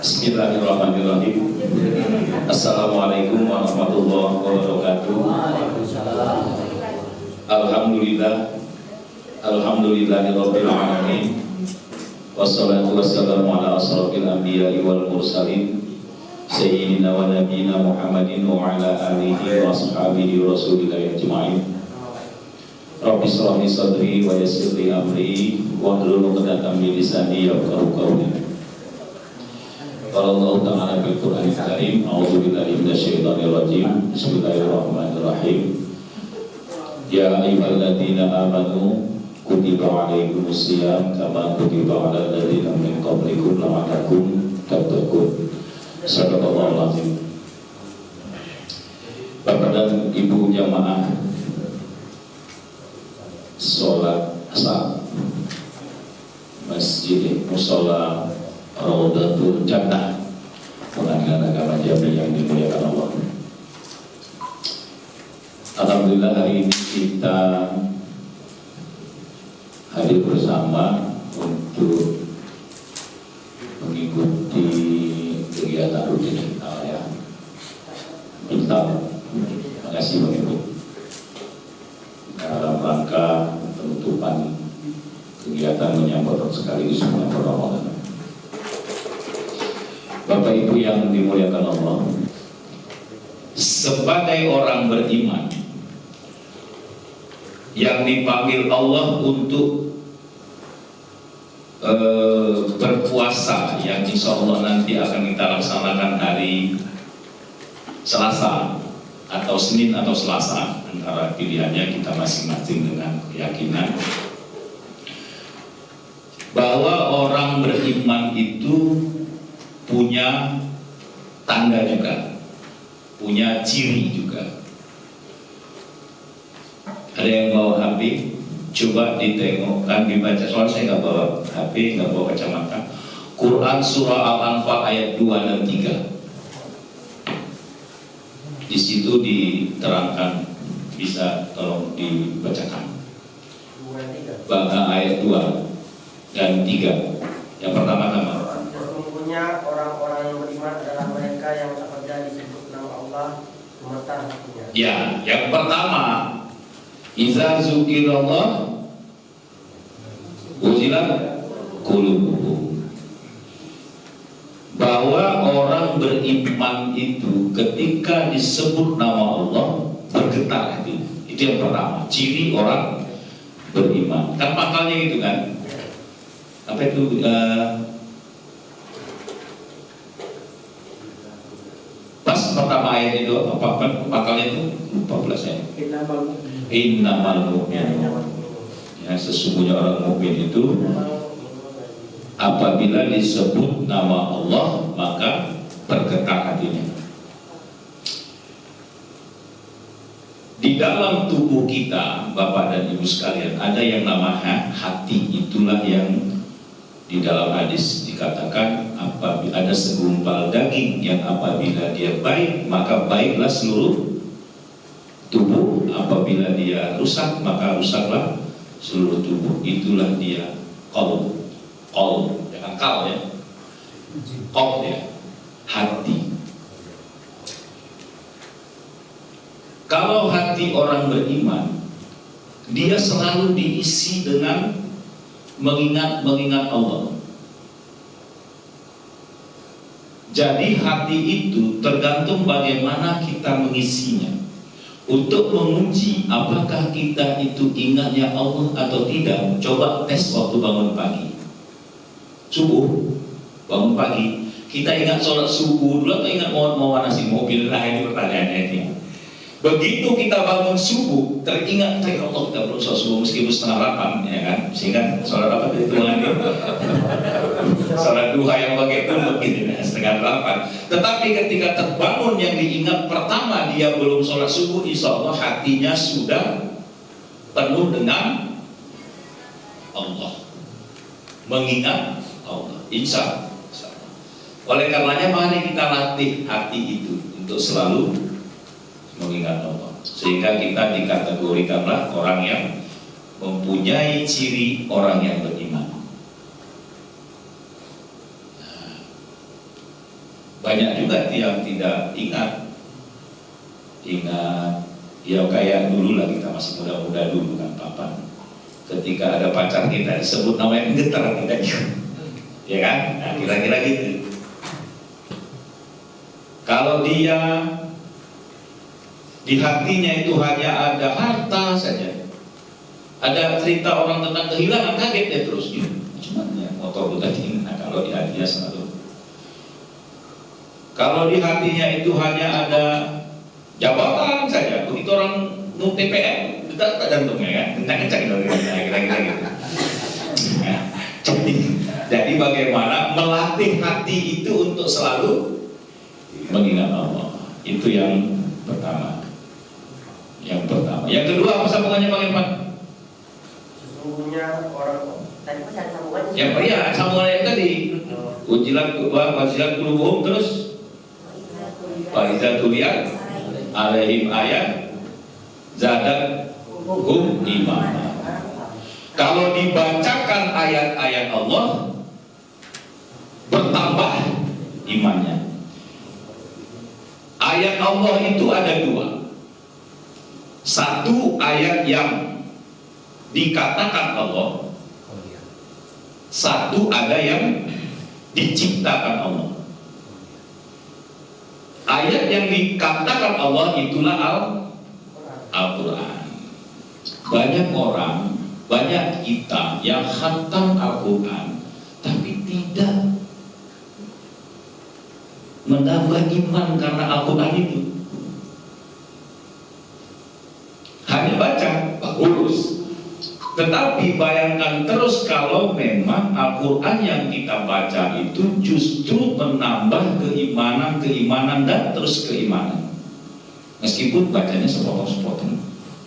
Bismillahirrahmanirrahim. Assalamualaikum warahmatullahi wabarakatuh. Alhamdulillahirabbil alamin. Wassalatu wassalamu ala asrofil anbiya'i wal mursalin sayyidina wa nabiyina Muhammadin wa ala alihi wa ashabihi wa rasulillahi ajma'in. Rabbi shrah li sadri wa yassir li amri wa hlul 'uqdatam min lisani yafqahu qawli. Qala Allah Ta'ala fil Qur'anil Karim, a'udzu billahi minasyaitonir rajim. Bismillahirrahmanirrahim. Ya ayyuhalladzina amanu kutiba 'alaikumus shiyam kama kutiba 'alal ladzina min qablikum la'allakum tattaqun. Shadaqallahul azim. Bapak dan Ibu jamaah sholat asar Masjid Mushola Raudatul Jannah Pengadilan Agama Jambi yang dimuliakan Allah. Alhamdulillah hari ini kita hadir bersama untuk mengikuti kegiatan rutin kita ya. Terima kasih mengikut dalam rangka penutupan kegiatan menyambut sekaligus menyambut Ramadan. Bapak Ibu yang dimuliakan Allah, sebagai orang beriman yang dipanggil Allah untuk berpuasa, yang insya Allah nanti akan kita laksanakan hari Selasa atau Senin atau Selasa, antara pilihannya kita masing-masing dengan keyakinan bahwa orang beriman itu punya tanda juga, punya ciri juga. Ada yang bawa HP, coba ditengok, kan dibaca. Soalnya saya nggak bawa HP, nggak bawa kacamata. Quran surah Al-Anfal ayat 2 dan 3. Di situ diterangkan, bisa tolong dibacakan. Ayat 2 dan 3. Yang pertama-tama, orang-orang yang beriman adalah mereka yang apabila disebut nama Allah gemetar hatinya. Ya, yang pertama, iza zukirallah wajilat qulubuhum. Bahwa orang beriman itu ketika disebut nama Allah bergetar hati. Itu yang pertama, ciri orang beriman. Kan pakalnya gitu kan? Apa itu? Pas pertama ayat itu apa pakalnya itu 14 ayat. Innamal mu'minun. Ya, sesungguhnya orang mukmin itu apabila disebut nama Allah maka bergetar hatinya. Di dalam tubuh kita, Bapak dan Ibu sekalian, ada yang namanya hati. Itulah yang di dalam hadis dikatakan apabila ada segumpal daging yang apabila dia baik maka baiklah seluruh tubuh, apabila dia rusak maka rusaklah seluruh tubuh. Itulah dia qalb, jangan kal ya, qalb ya, hati. Kalau hati orang beriman, dia selalu diisi dengan mengingat Allah. Jadi hati itu tergantung bagaimana kita mengisinya. Untuk menguji apakah kita itu ingatnya Allah atau tidak, coba tes waktu bangun pagi. Subuh, bangun pagi, kita ingat sholat subuh dulu atau ingat mau manasi mobil? Nah ini pertanyaannya ini. Begitu kita bangun subuh, teringat ya Allah kita belum sholat subuh meskipun setengah 8, ya kan? Sehingga sholat apa itu lagi? Sholat duha yang pakai tumbuk gitu, setengah 8. Tetapi ketika terbangun yang diingat pertama dia belum sholat subuh, insya Allah hatinya sudah penuh dengan Allah, mengingat Allah. Insya Allah. Oleh karenanya mari kita latih hati itu untuk selalu mengingat Allah, sehingga kita dikategorikanlah orang yang mempunyai ciri orang yang beriman. Banyak juga yang tidak ingat ya kayak dulu lah, kita masih muda-muda dulu kan Papa. Ketika ada pacar kita disebut namanya getar kita ya kan? Nah, kira-kira gitu. Kalau dia di hatinya itu hanya ada harta saja, ada cerita orang tentang kehilangan, kaget dia terus gitu. Cuma ya, motor tadi. Nah, kalau di hatinya selalu, kalau di hatinya itu hanya ada jabatan saja, begitu orang mau TPM kita jantungnya kan, kencang-kencang kira-kira gitu. Nah, jadi bagaimana melatih hati itu untuk selalu mengingat Allah, itu yang pertama. Yang kedua apa sambungannya Bang Irfan? Sesungguhnya orang tadi pas ada sambungannya. Ya, iya, sambungannya tadi. Ujilat qulubuhum, terus wa idza tuliyat alaihim ayat zadat hum imana. Kalau dibacakan ayat-ayat Allah, bertambah imannya. Ayat Allah itu ada dua. Satu ayat yang dikatakan Allah, satu ada yang diciptakan Allah. Ayat yang dikatakan Allah itulah Al-Quran. Banyak orang, banyak kita yang khatam Al-Quran tapi tidak menambah iman karena Al-Quran itu. Hanya baca, bagus. Tetapi bayangkan terus kalau memang Al-Quran yang kita baca itu justru menambah keimanan dan terus keimanan. Meskipun bacanya sepotong-sepotong,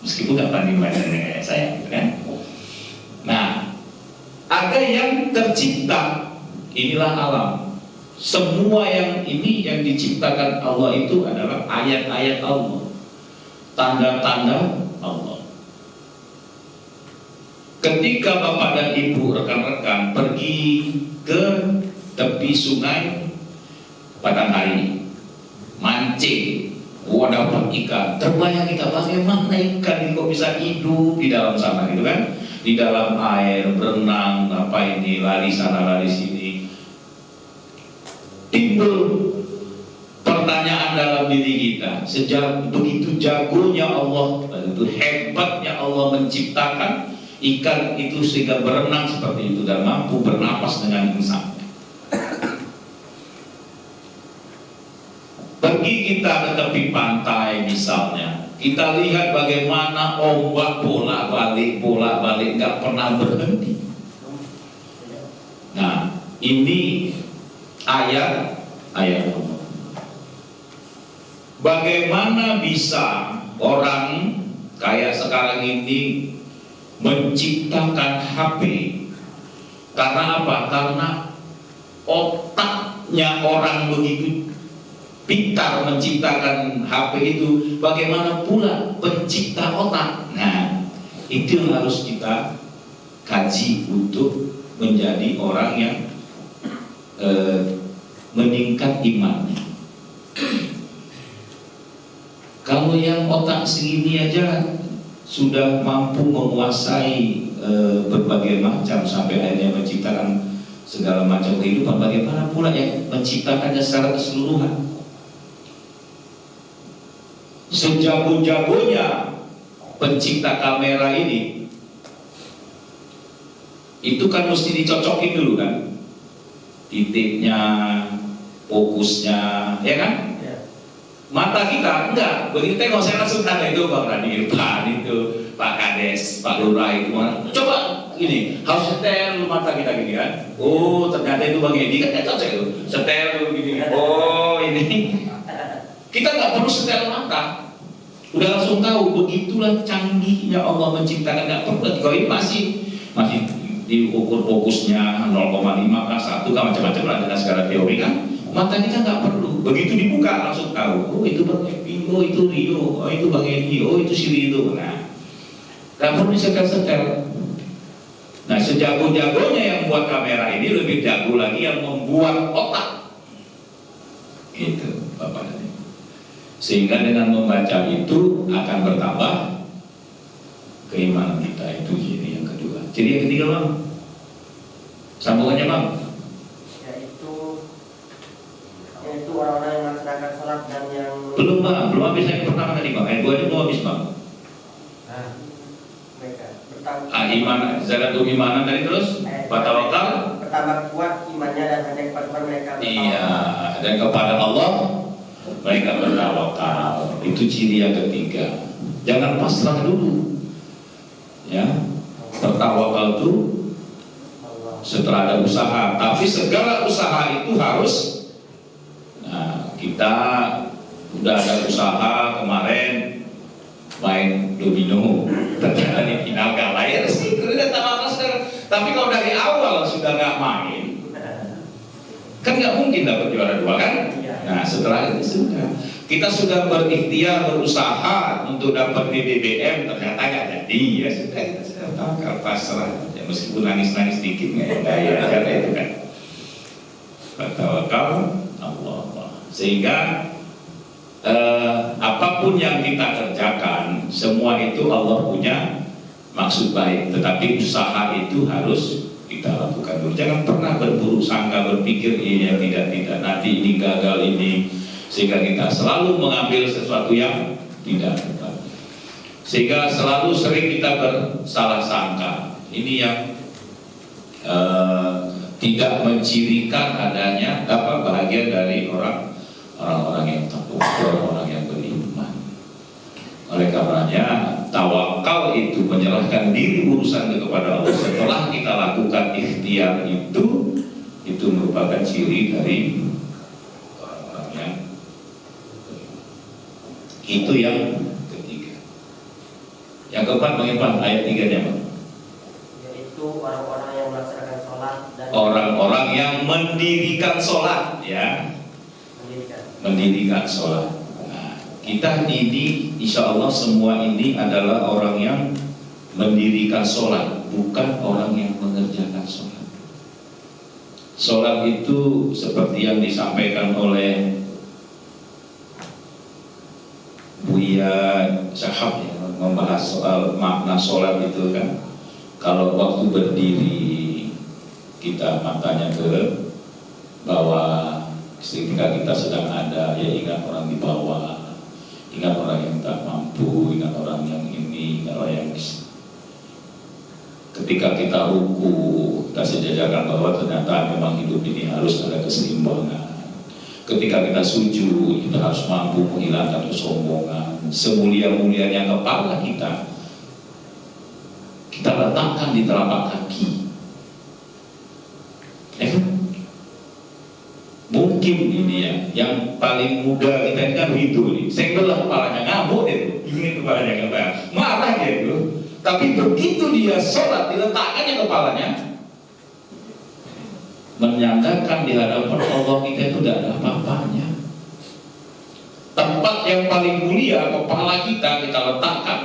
meskipun tidak pandai bacanya kayak saya, gitu kan? Nah, ada yang tercipta, inilah alam. Semua yang ini yang diciptakan Allah itu adalah ayat-ayat Allah, tanda-tanda Allah. Ketika Bapak dan Ibu rekan-rekan pergi ke tepi sungai pada hari mancing, dapat ikan, terbayang kita bagaimana ikan ini kok bisa hidup di dalam sana gitu kan, di dalam air berenang, apa ini, lari sana lari sini. Timbul pertanyaan dalam diri kita, sejak begitu jagonya Allah, begitu hebatnya Allah menciptakan ikan itu sehingga berenang seperti itu dan mampu bernapas dengan insan. Pergi kita ke tepi pantai misalnya, kita lihat bagaimana ombak bolak-balik nggak pernah berhenti. Nah, ini ayat Allah. Bagaimana bisa orang kayak sekarang ini menciptakan HP? Karena apa? Karena otaknya orang begitu pintar menciptakan HP itu. Bagaimana pula pencipta otak? Nah, itu yang harus kita kaji untuk menjadi orang yang meningkat imannya. Kalau yang otak segini aja sudah mampu menguasai berbagai macam sampai akhirnya menciptakan segala macam kehidupan, bagaimana pula yang menciptakannya secara keseluruhan? Sejago-jagonya pencipta kamera ini, itu kan mesti dicocokin dulu kan, titiknya, fokusnya, ya kan? Mata kita enggak, begitu tengok saya langsung tanya itu Bang Rani Irfan, itu Pak Kades, Pak Lurah itu mana? Coba ini, harus setel mata kita gini kan? Oh ternyata itu Bang Edi kan cocok itu, setel dulu gini. Oh ini, kita nggak perlu setel mata, udah langsung tahu. Begitulah canggihnya Allah menciptakan, nggak perlu. Kalau ini masih diukur fokusnya 0,5 kah 1 kah macam-macam lah dengan segala teori kan. Mata kita nggak perlu, begitu dibuka langsung tahu. Oh itu Bang Epi, oh itu Rio, oh itu Bang Edi, oh itu si Rio. Nah, nggak perlu disetel-setel. Nah, sejago-jagonya yang buat kamera ini lebih jago lagi yang membuat otak. Itu Bapak dan Ibu. Sehingga dengan membaca itu akan bertambah keimanan kita. Itu ciri yang kedua. Ciri yang ketiga Bang, sambungannya Bang, yaitu orang-orang yang melaksanakan sholat dan yang belum Bang, belum habis yang pertama tadi Bang. Ayat 2 itu mau habis Bang. mereka bertambah Iman, zakatul imanan tadi terus fatawakal. bertambah kuat imannya dan hanya kepada Tuhan mereka bertawakal. Iya, dan kepada Allah mereka bertawakal. Itu ciri yang ketiga. Jangan pasrah dulu. Ya, bertawakal itu setelah ada usaha, tapi segala usaha itu harus. Nah, kita udah ada usaha kemarin main domino, ternyata di final kalah ya sih, udah tawakal sekarang. Tapi kalau dari awal sudah nggak main, kan nggak mungkin dapat juara 2 kan? Nah, setelah itu sudah kita sudah berikhtiar berusaha untuk dapat di BBM, ternyata nggak jadi, ya sudah kita sudah tawakal pasrah. Ya, meskipun nangis-nangis dikit nggak ya, karena itu kan bertawakal Allah. Sehingga apapun yang kita kerjakan, semua itu Allah punya maksud baik, tetapi usaha itu harus kita lakukan dulu. Jangan pernah berburuk sangka, berpikir ini tidak, nanti ini gagal ini, sehingga kita selalu mengambil sesuatu yang tidak tepat, sehingga selalu sering kita bersalah sangka. Ini yang tidak mencirikan adanya bahagian dari orang-orang yang takwa, orang-orang yang beriman. Oleh karenanya tawakal itu menyerahkan diri urusan kepada Allah. Setelah kita lakukan ikhtiar itu merupakan ciri dari orang-orang yang beriman. Itu yang ketiga. Yang keempat bagaimana ayat 3-nya Bang? Yaitu orang-orang yang melaksanakan sholat dan orang-orang yang mendirikan sholat, ya. Mendirikan sholat. Nah, kita ini insya Allah semua ini adalah orang yang mendirikan sholat, bukan orang yang mengerjakan sholat. Sholat itu seperti yang disampaikan oleh Buya Syahab ya, membahas soal makna sholat itu kan. Kalau waktu berdiri kita matanya ke bawah, ketika kita sedang ada, ya ingat orang di bawah, ingat orang yang tak mampu, ingat orang yang ini, ingat orang yang ketika kita ruku, kita sejajarkan bahwa ternyata memang hidup ini harus ada keseimbangan. Ketika kita sujud, kita harus mampu menghilangkan kesombongan. Semulia-mulianya kepala kita letakkan di telapak kaki. Mungkin ini ya, yang paling muda kita ini kan Ridho nih, sengbelah kepalanya, ngamuk dia, ini kepalanya nggak marah dia itu. Tapi begitu dia sholat, diletakkannya kepalanya, menyangkakan di hadapan Allah kita itu tidak ada apa-apanya. Tempat yang paling mulia kepala kita letakkan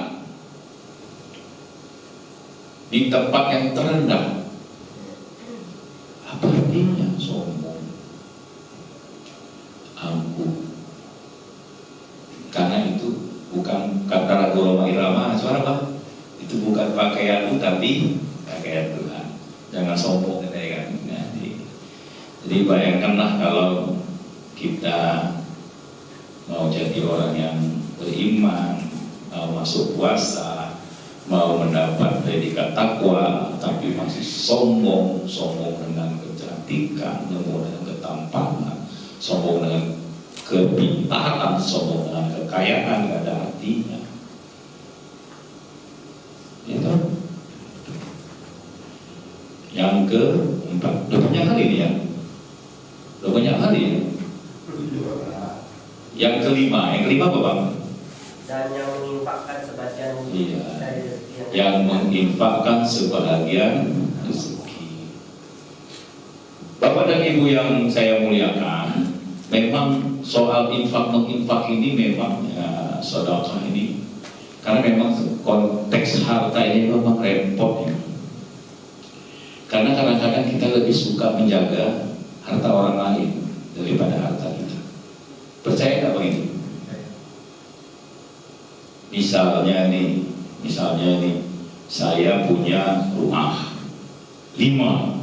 di tempat yang terendah. Apa artinya sombong, angkuh? Karena itu bukan kata lagu Roma Irama, suara apa? Itu bukan pakaianmu tapi pakaian Tuhan. Jangan sombong gitu ya kan. Jadi bayangkanlah kalau kita mau jadi orang yang beriman, mau masuk puasa, mau mendapat predikat takwa, tapi masih sombong dengan kecantikan, sombong dengan ketampangan, sombong dengan kepintaran, sombong dengan kekayaan, nggak ada artinya. Itu yang keempat, udah banyak kali ini ya, udah banyak kali ya. Yang kelima apa Bang? Dan yang menginfakkan sebagian dari rezeki yang menginfakkan sebagian rezeki. Bapak dan Ibu yang saya muliakan, memang soal menginfak ini memang ya, sedekah ini, karena memang konteks harta ini memang repot ya. Karena kadang-kadang kita lebih suka menjaga harta orang lain daripada harta kita. Percaya nggak begitu? Misalnya nih, saya punya rumah 5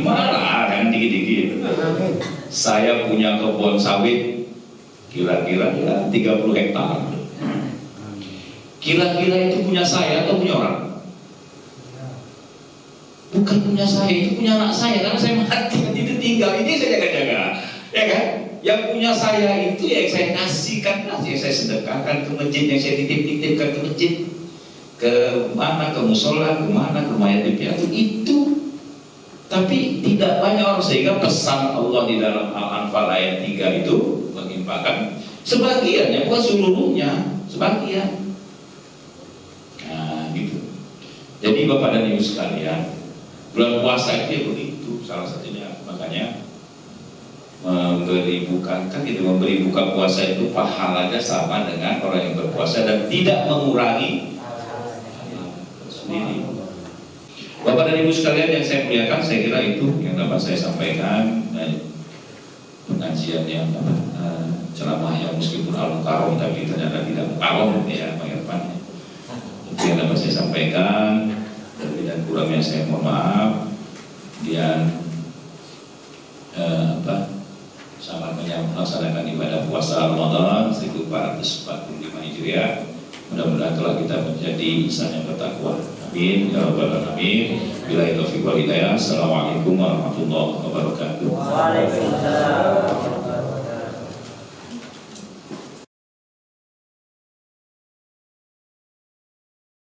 lah, jangan dikit-dikit. Saya punya kebun sawit kira-kira 30 hektar. Kira-kira itu punya saya atau punya orang? Bukan punya saya, itu punya anak saya, karena saya mati itu tinggal, ini saya jaga-jaga, ya kan? Yang punya saya itu yang saya kasihkan, yang saya sedekahkan ke masjid, yang saya titip-titipkan ke masjid, ke mana, ke musola, ke mana, ke mayat piatu itu. Tapi tidak banyak orang, sehingga pesan Allah di dalam Al-Anfal ayat 3 itu menginfakkan sebagiannya, bukan seluruhnya, sebagian. Nah gitu. Jadi Bapak dan Ibu sekalian, bulan puasa itu begitu, salah satunya. Makanya memberi buka, kan gitu, memberi buka puasa itu pahalanya sama dengan orang yang berpuasa dan tidak mengurangi sendiri. Bapak dan Ibu sekalian yang saya muliakan, saya kira itu yang dapat saya sampaikan. Pengajian yang ceramah yang meskipun al-mukarram tapi ternyata tidak mukarram ya Pak Irfan. Itu yang dapat saya sampaikan. Dan kurangnya saya mohon maaf. Dan selamat melaksanakan ibadah puasa Ramadan 1445 Hijriah. Mudah-mudahan telah kita menjadi insan yang bertakwa. Amin ya rabbal alamin. Billahi taufiq wal hidayah. Assalamualaikum warahmatullahi wabarakatuh. Waalaikumsalam.